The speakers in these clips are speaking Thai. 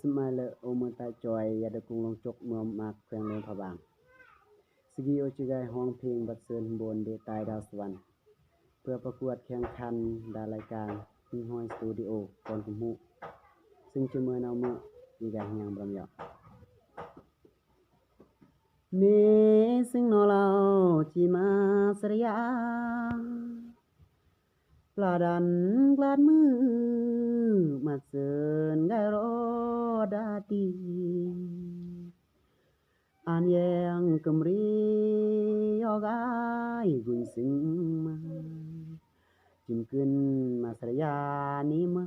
สมัยเลอโอมตาจอยยาดกุงลงจกเมืองมากแขวงเลงพะบางสกีโอจิกายห้องเพลงบัดเซินบนเดตายดาวสวรรค์เพื่อประกวดแข่งขันดารายการฮิงฮอยสตูดิโอก่อนกุมฮูซึ่งจะเมื่อนาเมื่ออีกอย่างบรำยอเมซึ่งนอเราจิมาสระยาปลาดันกลาดมือมาเซินไกรอดาตีอันยังกำรียอกายกุนสิงมาจิมขึ้นมาสระยานี้มา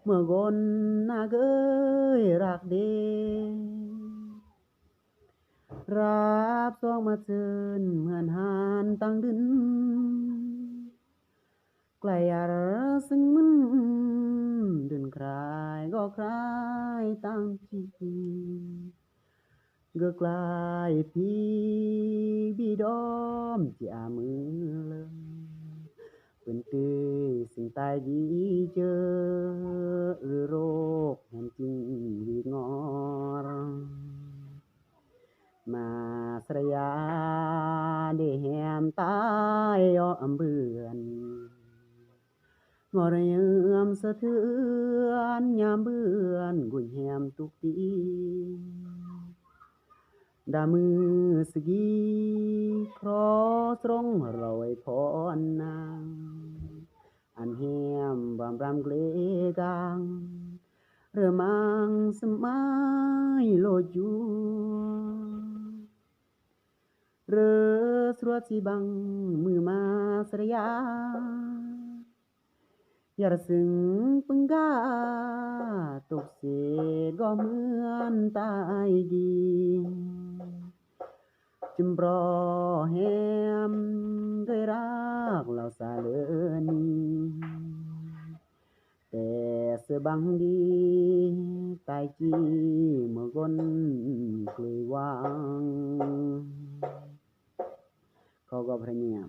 เมื่อกนนาเกยรักเดรับซองมาเชิญเหมือนหานตั้งดินไกลยารซึ่งมันเดินคลายก็คลายตั้งจีก็กลายพี่บีดอมที่อามือเลยเป็นตีสิ่งตายดีเจอโรคแห่งจริงวีงอรมาสระยาได้แหมตายยอมเบือนงอระยมสะเทือนยามเบือนกุยแหมทุกทีดามือสกีครอตรงรอยพรนางอันแหมบามรำเกลกังเรือมังสมัยโลจูเรือสรวดสีบังมือมาสระยายารสึงปึงกาตกเสดก็เหมือนตายดีจึมรอแฮมด้วยรักเราสาเลือนีแต่เสือบังดีตายจีเมื่อกนกลุยวางเขาก็พระเนียม